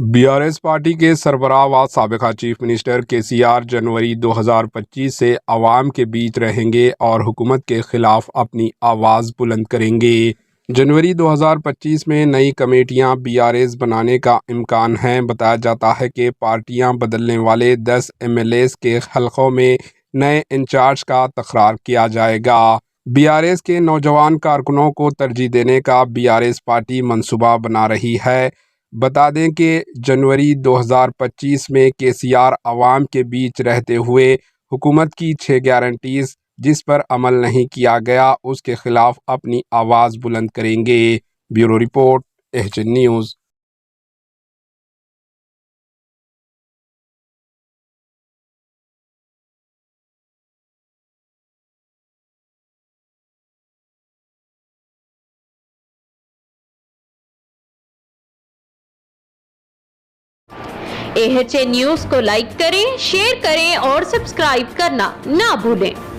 BRS party के सरबराह व साबिक़ा chief minister KCR जनवरी 2025 से अवाम के बीच रहेंगे और हुकूमत के खिलाफ अपनी आवाज़ बुलंद करेंगे। जनवरी 2025 में नई कमेटियां बीआरएस बनाने का इम्कान है। बताया जाता है कि पार्टियां बदलने वाले 10 एमएलएस के हलकों में नए इंचार्ज का तकरार किया जाएगा। बीआरएस के नौजवान कारकुनों को तरजीह देने का बीआरएस पार्टी मंसूबा बना रही है। बता दें कि जनवरी 2025 में केसीआर अवाम के बीच रहते हुए हुकूमत की 6 गारंटीज जिस पर अमल नहीं किया गया उसके खिलाफ अपनी आवाज़ बुलंद करेंगे। Bureau report, HN news. HN news को लाइक करें, शेयर करें और सब्सक्राइब करना ना भूलें।